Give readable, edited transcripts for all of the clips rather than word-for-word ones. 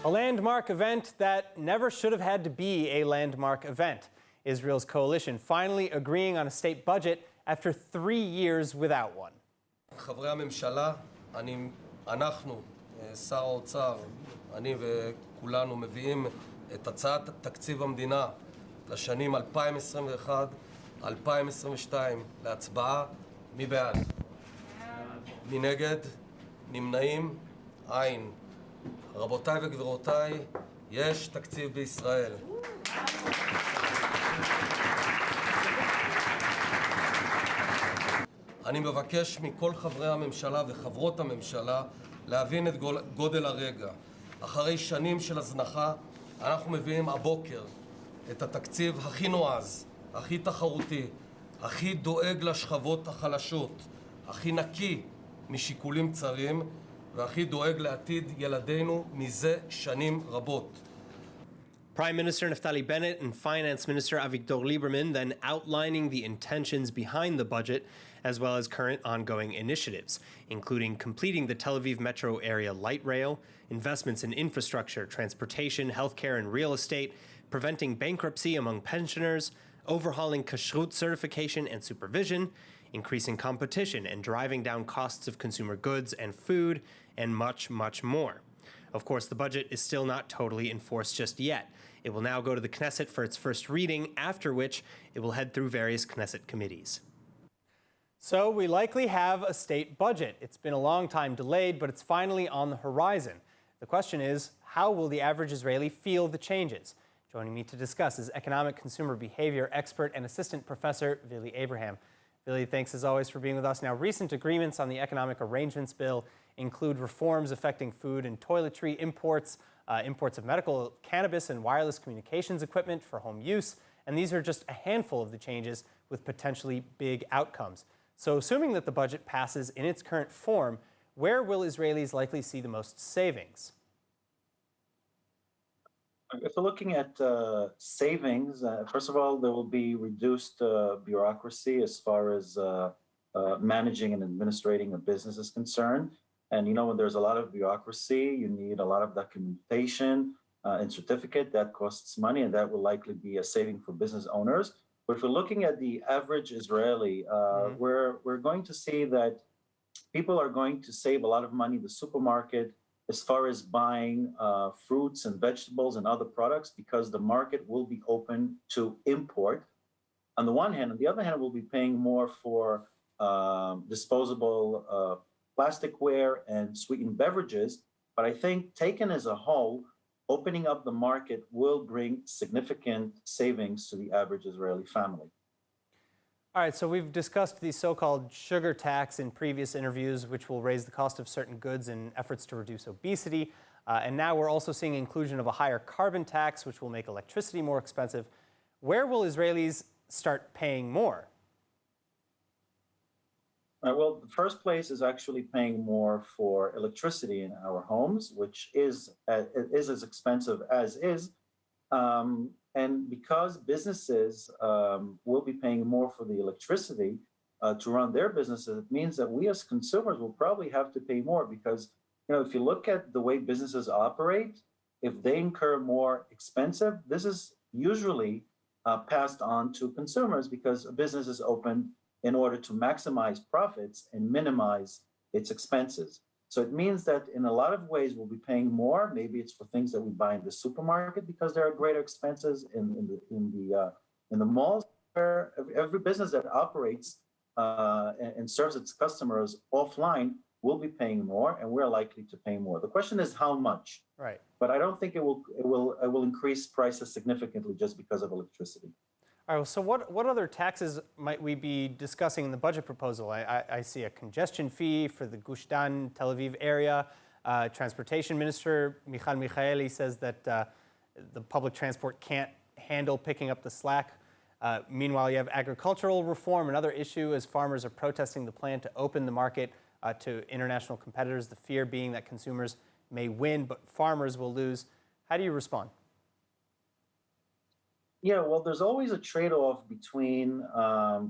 A landmark event that never should have had to be a landmark event. Israel's coalition finally agreeing on a state budget after 3 years without one. חברי הממשלה, אנחנו, שר האוצר, אני וכולנו מביאים את הצעת תקציב המדינה לשנים 2021-2022 להצבעה. מי בעד? מי נגד? נמנעים? אין. רבותיי וגבירותיי, יש תקציב בישראל. אני מבקש מכל חברי הממשלה וחברות הממשלה להבין את גודל הרגע. אחרי שנים של הזנחה, אנחנו מביאים הבוקר את התקציב הכי נועז, הכי תחרותי, הכי דואג לשכבות החלשות, הכי נקי משיקולים צרים, והכי דואג לעתיד ילדינו מזה שנים רבות. Prime Minister Naftali Bennett and Finance Minister Avigdor Lieberman then outlining the intentions behind the budget, as well as current ongoing initiatives, including completing the Tel Aviv metro area light rail, investments in infrastructure, transportation, healthcare, and real estate, preventing bankruptcy among pensioners, overhauling kashrut certification and supervision, increasing competition and driving down costs of consumer goods and food, and much, much more. Of course, the budget is still not totally enforced just yet. It will now go to the Knesset for its first reading, after which it will head through various Knesset committees. So we likely have a state budget. It's been a long time delayed, but it's finally on the horizon. The question is, how will the average Israeli feel the changes? Joining me to discuss is economic consumer behavior expert and assistant professor Vili Abraham. Vili, thanks as always for being with us. Now, recent agreements on the Economic Arrangements Bill include reforms affecting food and toiletry imports, imports of medical cannabis and wireless communications equipment for home use, and these are just a handful of the changes with potentially big outcomes. So assuming that the budget passes in its current form, where will Israelis likely see the most savings? If we're looking at savings, first of all, there will be reduced bureaucracy as far as managing and administrating a business is concerned. And you know, when there's a lot of bureaucracy, you need a lot of documentation and certificate that costs money, and that will likely be a saving for business owners. But if we're looking at the average Israeli, we're going to see that people are going to save a lot of money in the supermarket as far as buying fruits and vegetables and other products, because the market will be open to import on the one hand. On the other hand, we'll be paying more for disposable plasticware and sweetened beverages. But I think taken as a whole, opening up the market will bring significant savings to the average Israeli family. All right, so we've discussed the so-called sugar tax in previous interviews, which will raise the cost of certain goods in efforts to reduce obesity. And now we're also seeing inclusion of a higher carbon tax, which will make electricity more expensive. Where will Israelis start paying more? Well, the first place is actually paying more for electricity in our homes, which is as expensive as is. And because businesses will be paying more for the electricity to run their businesses, it means that we as consumers will probably have to pay more because, you know, if you look at the way businesses operate, if they incur more expensive, this is usually passed on to consumers because a business is open in order to maximize profits and minimize its expenses. So it means that in a lot of ways we'll be paying more. Maybe it's for things that we buy in the supermarket because there are greater expenses in the malls. Where every business that operates and serves its customers offline will be paying more, and we're likely to pay more. The question is how much. Right. But I don't think it will increase prices significantly just because of electricity. All right, well, so what other taxes might we be discussing in the budget proposal? I see a congestion fee for the Gush Dan, Tel Aviv area. Transportation Minister Michal Michaeli says that the public transport can't handle picking up the slack. Meanwhile, you have agricultural reform, another issue as farmers are protesting the plan to open the market to international competitors, the fear being that consumers may win, but farmers will lose. How do you respond? Yeah, well, there's always a trade-off between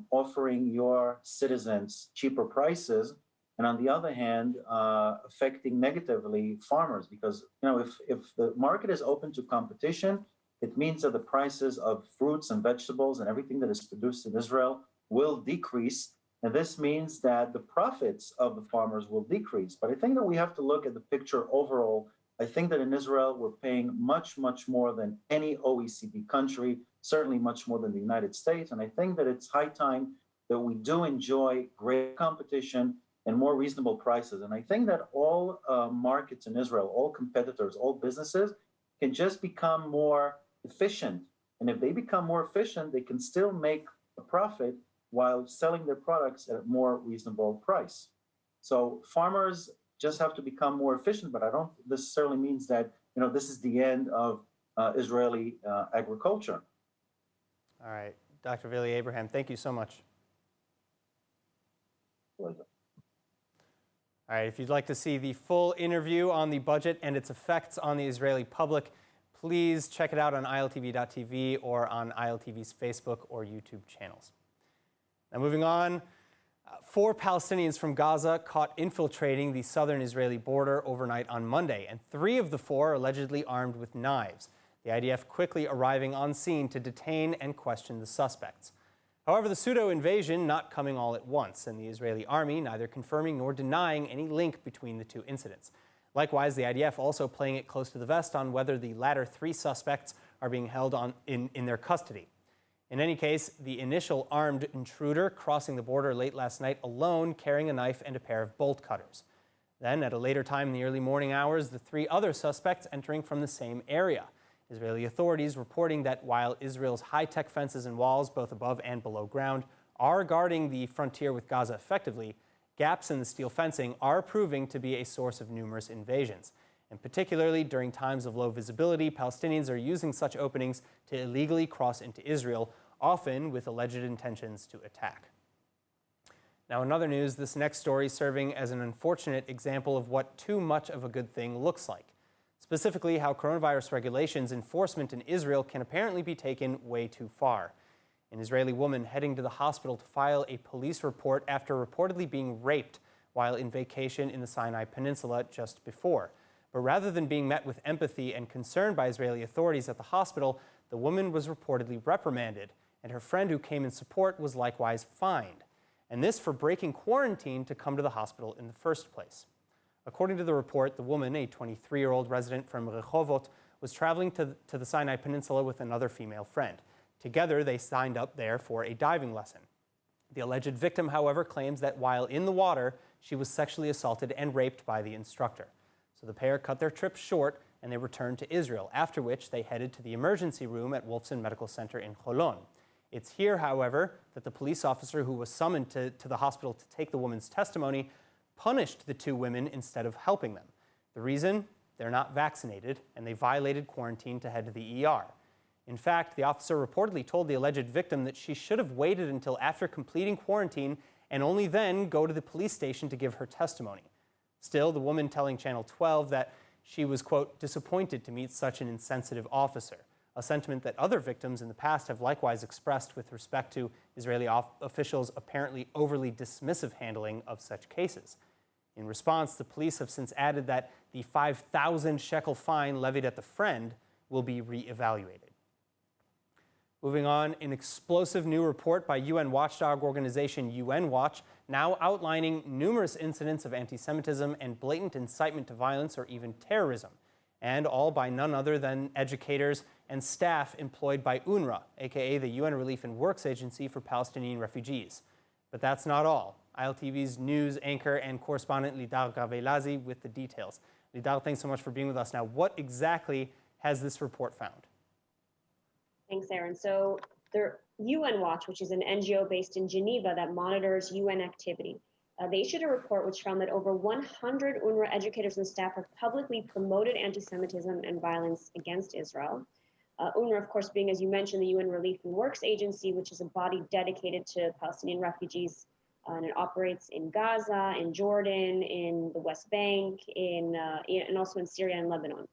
offering your citizens cheaper prices and on the other hand, affecting negatively farmers because if the market is open to competition, it means that the prices of fruits and vegetables and everything that is produced in Israel will decrease, and this means that the profits of the farmers will decrease. But I think that we have to look at the picture overall. I think that in Israel, we're paying much, much more than any OECD country, certainly much more than the United States. And I think that it's high time that we do enjoy great competition and more reasonable prices. And I think that all markets in Israel, all competitors, all businesses can just become more efficient. And if they become more efficient, they can still make a profit while selling their products at a more reasonable price. So farmers just have to become more efficient, but I don't necessarily means that this is the end of Israeli agriculture. All right, Dr. Vili Abraham, thank you so much. Pleasure. All right, if you'd like to see the full interview on the budget and its effects on the Israeli public, please check it out on ILTV.tv or on ILTV's Facebook or YouTube channels. Now moving on, 4 Palestinians from Gaza caught infiltrating the southern Israeli border overnight on Monday, and 3 of the 4 are allegedly armed with knives. The IDF quickly arriving on scene to detain and question the suspects. However, the pseudo-invasion not coming all at once, and the Israeli army neither confirming nor denying any link between the 2 incidents. Likewise, the IDF also playing it close to the vest on whether the latter 3 suspects are being held in their custody. In any case, the initial armed intruder crossing the border late last night alone, carrying a knife and a pair of bolt cutters. Then, at a later time in the early morning hours, the 3 other suspects entering from the same area. Israeli authorities reporting that while Israel's high-tech fences and walls, both above and below ground, are guarding the frontier with Gaza effectively, gaps in the steel fencing are proving to be a source of numerous invasions. And particularly during times of low visibility, Palestinians are using such openings to illegally cross into Israel, often with alleged intentions to attack. Now, in other news, this next story serving as an unfortunate example of what too much of a good thing looks like. Specifically, how coronavirus regulations enforcement in Israel can apparently be taken way too far. An Israeli woman heading to the hospital to file a police report after reportedly being raped while in vacation in the Sinai Peninsula just before. But rather than being met with empathy and concern by Israeli authorities at the hospital, the woman was reportedly reprimanded, and her friend who came in support was likewise fined. And this for breaking quarantine to come to the hospital in the first place. According to the report, the woman, a 23-year-old resident from Rehovot, was traveling to the Sinai Peninsula with another female friend. Together, they signed up there for a diving lesson. The alleged victim, however, claims that while in the water, she was sexually assaulted and raped by the instructor. So the pair cut their trip short and they returned to Israel, after which they headed to the emergency room at Wolfson Medical Center in Holon. It's here, however, that the police officer who was summoned to the hospital to take the woman's testimony punished the 2 women instead of helping them. The reason? They're not vaccinated and they violated quarantine to head to the ER. In fact, the officer reportedly told the alleged victim that she should have waited until after completing quarantine and only then go to the police station to give her testimony. Still, the woman telling Channel 12 that she was, quote, disappointed to meet such an insensitive officer, a sentiment that other victims in the past have likewise expressed with respect to Israeli officials' apparently overly dismissive handling of such cases. In response, the police have since added that the 5,000 shekel fine levied at the friend will be re-evaluated. Moving on, an explosive new report by UN watchdog organization UnWatch, now outlining numerous incidents of anti-Semitism and blatant incitement to violence or even terrorism, and all by none other than educators and staff employed by UNRWA, aka the UN Relief and Works Agency for Palestinian Refugees. But that's not all. ILTV's news anchor and correspondent Lidar Gavelazi with the details. Lidar, thanks so much for being with us. Now, what exactly has this report found? Thanks, Aaron. So the UnWatch, which is an NGO based in Geneva that monitors UN activity, they issued a report which found that over 100 UNRWA educators and staff have publicly promoted anti-Semitism and violence against Israel. UNRWA, of course, being, as you mentioned, the UN Relief and Works Agency, which is a body dedicated to Palestinian refugees, and it operates in Gaza, in Jordan, in the West Bank, and also in Syria and Lebanon.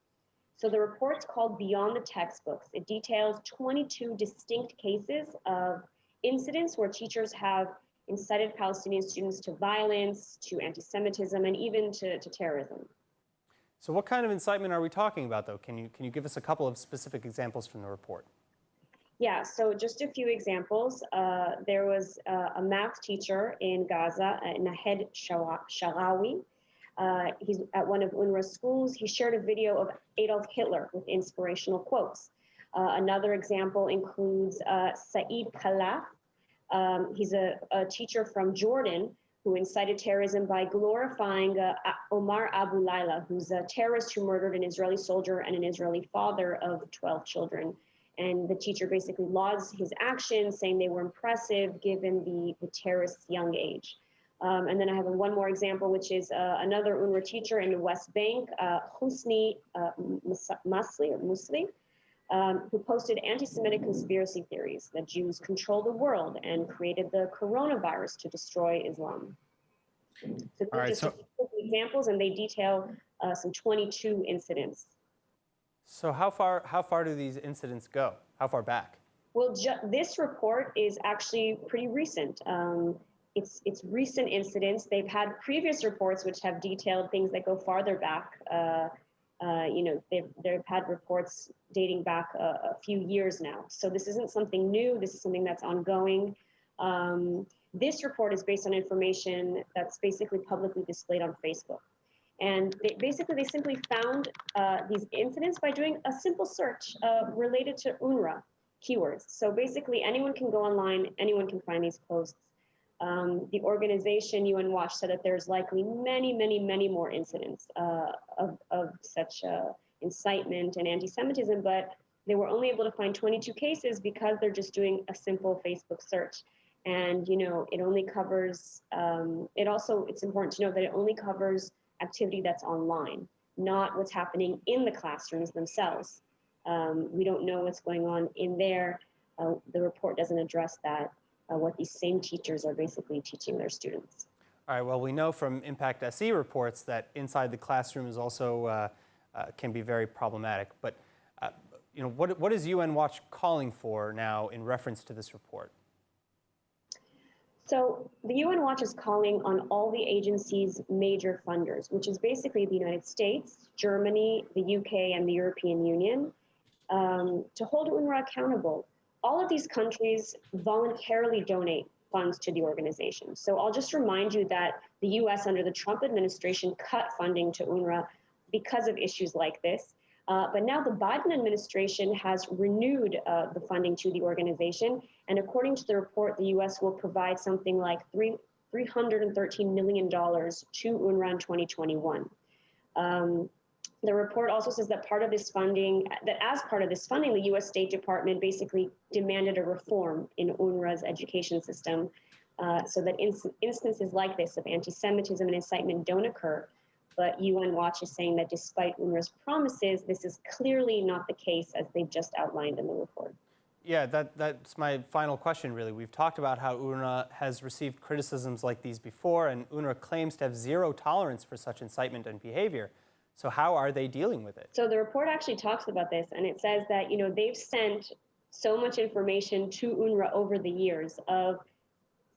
So the report's called Beyond the Textbooks. It details 22 distinct cases of incidents where teachers have incited Palestinian students to violence, to anti-Semitism, and even to terrorism. So what kind of incitement are we talking about, though? Can you give us a couple of specific examples from the report? Yeah, so just a few examples. There was a math teacher in Gaza, Nahed Sharawi. He's at one of UNRWA's schools. He shared a video of Adolf Hitler with inspirational quotes. Another example includes Saeed Khalaf. He's a teacher from Jordan who incited terrorism by glorifying Omar Abu Laila, who's a terrorist who murdered an Israeli soldier and an Israeli father of 12 children. And the teacher basically lauds his actions, saying they were impressive given the terrorist's young age. And then I have one more example, which is another UNRWA teacher in the West Bank, Husni Musli, who posted anti-Semitic conspiracy theories that Jews control the world and created the coronavirus to destroy Islam. So these are just a few examples, and they detail some 22 incidents. So how far do these incidents go? How far back? Well, this report is actually pretty recent. It's recent incidents. They've had previous reports which have detailed things that go farther back. They've had reports dating back a few years now. So this isn't something new. This is something that's ongoing. This report is based on information that's basically publicly displayed on Facebook. And they simply found these incidents by doing a simple search related to UNRWA keywords. So basically anyone can go online, anyone can find these posts. The organization UnWatch said that there's likely many more incidents of such incitement and anti-Semitism, but they were only able to find 22 cases because they're just doing a simple Facebook search. And it only covers, it's important to note that it only covers activity that's online, not what's happening in the classrooms themselves. We don't know what's going on in there. The report doesn't address that. What these same teachers are basically teaching their students. All right, well, we know from Impact SE reports that inside the classroom is also can be very problematic. But what is UnWatch calling for now in reference to this report? So the UnWatch is calling on all the agency's major funders, which is basically the United States, Germany, the UK, and the European Union, to hold UNRWA accountable. All of these countries voluntarily donate funds to the organization. So I'll just remind you that the US under the Trump administration cut funding to UNRWA because of issues like this. But now the Biden administration has renewed the funding to the organization. And according to the report, the US will provide something like $313 million to UNRWA in 2021. The report also says that as part of this funding, the U.S. State Department basically demanded a reform in UNRWA's education system so that instances like this of anti-Semitism and incitement don't occur. But UnWatch is saying that despite UNRWA's promises, this is clearly not the case as they've just outlined in the report. Yeah, that's my final question, really. We've talked about how UNRWA has received criticisms like these before, and UNRWA claims to have zero tolerance for such incitement and behavior. So how are they dealing with it? So the report actually talks about this, and it says that they've sent so much information to UNRWA over the years of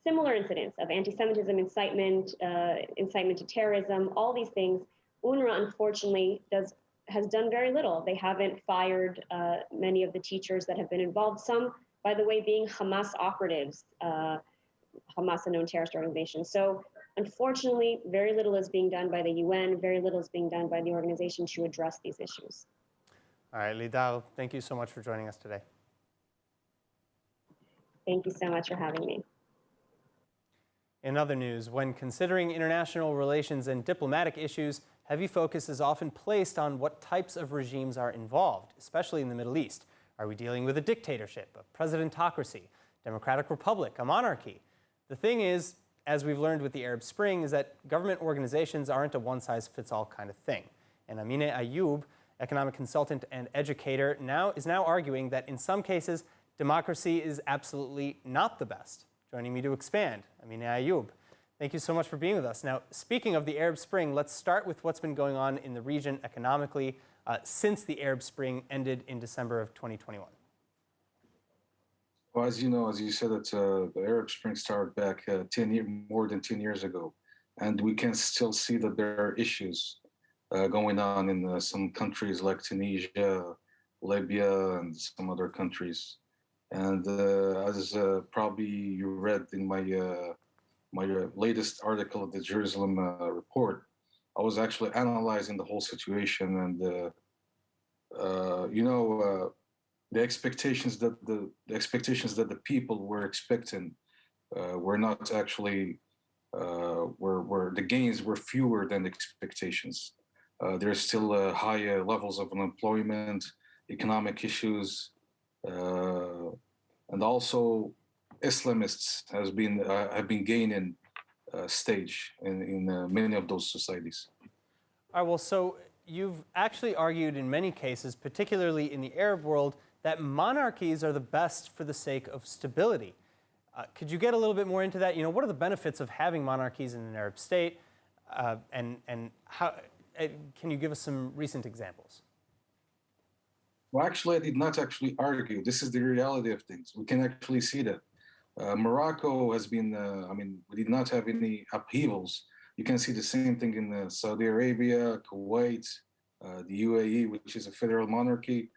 similar incidents of anti-Semitism, incitement to terrorism, all these things. UNRWA, unfortunately, has done very little. They haven't fired many of the teachers that have been involved, some, by the way, being Hamas operatives, Hamas, a known terrorist organization. So unfortunately, very little is being done by the UN, very little is being done by the organization to address these issues. All right, Lidar, thank you so much for joining us today. Thank you so much for having me. In other news, when considering international relations and diplomatic issues, heavy focus is often placed on what types of regimes are involved, especially in the Middle East. Are we dealing with a dictatorship, a presidentocracy, democratic republic, a monarchy? The thing is, as we've learned with the Arab Spring, is that government organizations aren't a one-size-fits-all kind of thing. And Amineh Ayub, economic consultant and educator, is now arguing that in some cases, democracy is absolutely not the best. Joining me to expand, Amineh Ayub. Thank you so much for being with us. Now, speaking of the Arab Spring, let's start with what's been going on in the region economically since the Arab Spring ended in December of 2021. Well, as you know, as you said, that the Arab Spring started back more than 10 years ago, and we can still see that there are issues going on in some countries like Tunisia, Libya, and some other countries. And as probably you read in my latest article of the Jerusalem report, I was actually analyzing the whole situation, and the expectations that the people were expecting were not actually were the gains were fewer than the expectations. There's still high levels of unemployment, economic issues, and also Islamists have been gaining stage in many of those societies. All right, well, so you've actually argued in many cases, particularly in the Arab world, that monarchies are the best for the sake of stability. Could you get a little bit more into that? You know, what are the benefits of having monarchies in an Arab state, and how? Can you give us some recent examples? Well, actually, I did not actually argue. This is the reality of things. We can actually see that. Morocco has been, we did not have any upheavals. You can see the same thing in Saudi Arabia, Kuwait, the UAE, which is a federal monarchy,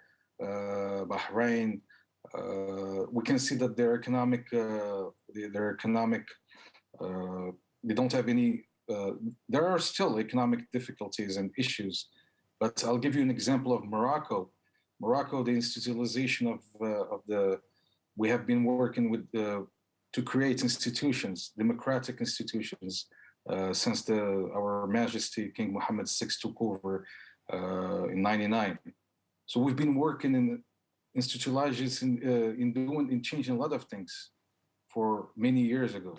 Bahrain. We can see that their economic, they don't have any, there are still economic difficulties and issues. But I'll give you an example of Morocco. Morocco, the institutionalization of the, we have been working with to create institutions, democratic institutions, since our Majesty King Mohammed VI took over in '99. So we've been working in institutionalizing, in changing a lot of things for many years ago.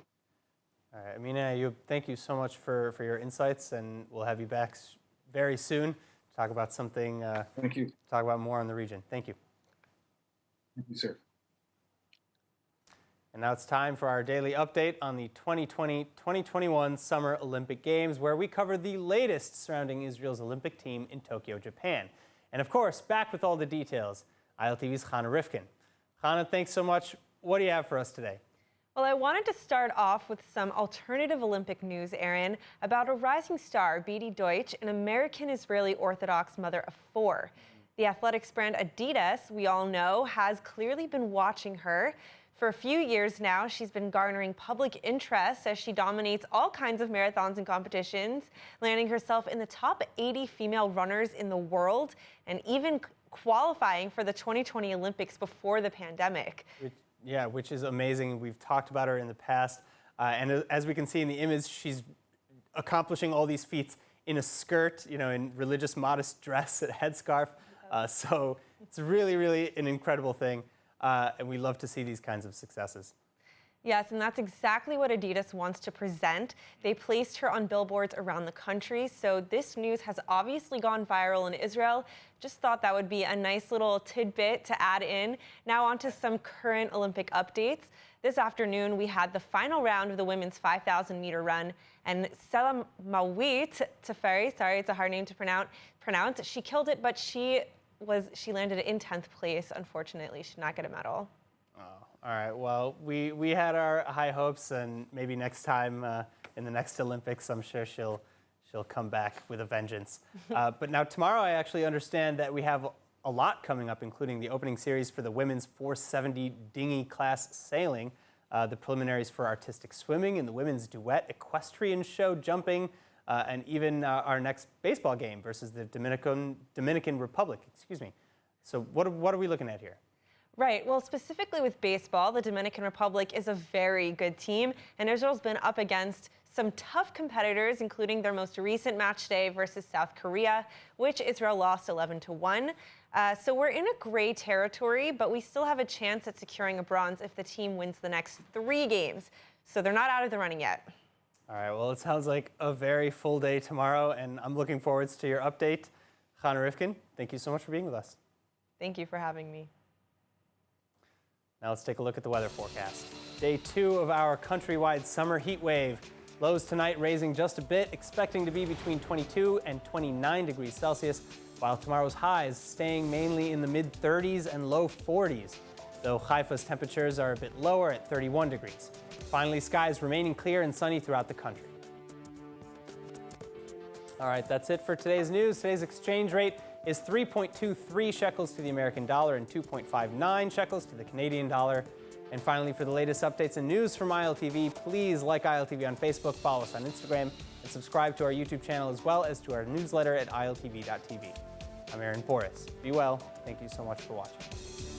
All right, Amina, thank you so much for your insights, and we'll have you back very soon. Talk about something. Thank you. Talk about more on the region. Thank you. Thank you, sir. And now it's time for our daily update on the 2020-2021 Summer Olympic Games, where we cover the latest surrounding Israel's Olympic team in Tokyo, Japan. And of course, back with all the details, ILTV's Chana Rifkin. Chana, thanks so much. What do you have for us today? Well, I wanted to start off with some alternative Olympic news, Aaron, about a rising star, Bidi Deutsch, an American-Israeli Orthodox mother of 4. The athletics brand Adidas, we all know, has clearly been watching her. For a few years now, she's been garnering public interest as she dominates all kinds of marathons and competitions, landing herself in the top 80 female runners in the world, and even qualifying for the 2020 Olympics before the pandemic. Yeah, which is amazing. We've talked about her in the past. And as we can see in the image, she's accomplishing all these feats in a skirt, in religious modest dress, a headscarf. So it's really, really an incredible thing. And we love to see these kinds of successes. Yes, and that's exactly what Adidas wants to present. They placed her on billboards around the country, so this news has obviously gone viral in Israel. Just thought that would be a nice little tidbit to add in. Now on to some current Olympic updates. This afternoon, we had the final round of the women's 5,000-meter run, and Selamawit Teferi, sorry, it's a hard name to pronounce. She killed it, but she landed in 10th place. Unfortunately, she did not get a medal. All right, well, we had our high hopes, and maybe next time in the next Olympics, I'm sure she'll come back with a vengeance. But now tomorrow, I actually understand that we have a lot coming up, including the opening series for the women's 470 dinghy class sailing, the preliminaries for artistic swimming, and the women's duet equestrian show jumping, and even our next baseball game versus the Dominican Republic. Excuse me. So what are we looking at here? Right. Well, specifically with baseball, the Dominican Republic is a very good team, and Israel's been up against some tough competitors, including their most recent match day versus South Korea, which Israel lost 11-1. So we're in a gray territory, but we still have a chance at securing a bronze if the team wins the next 3 games. So they're not out of the running yet. All right. Well, it sounds like a very full day tomorrow, and I'm looking forward to your update. Chana Rifkin, thank you so much for being with us. Thank you for having me. Now let's take a look at the weather forecast. Day 2 of our countrywide summer heat wave. Lows tonight raising just a bit, expecting to be between 22 and 29 degrees Celsius, while tomorrow's highs staying mainly in the mid-30s and low 40s. though Haifa's temperatures are a bit lower at 31 degrees. Finally, skies remaining clear and sunny throughout the country. All right, that's it for today's news. Today's exchange rate is 3.23 shekels to the American dollar and 2.59 shekels to the Canadian dollar. And finally, for the latest updates and news from ILTV, please like ILTV on Facebook, follow us on Instagram, and subscribe to our YouTube channel as well as to our newsletter at iltv.tv. I'm Aaron Porras. Be well. Thank you so much for watching.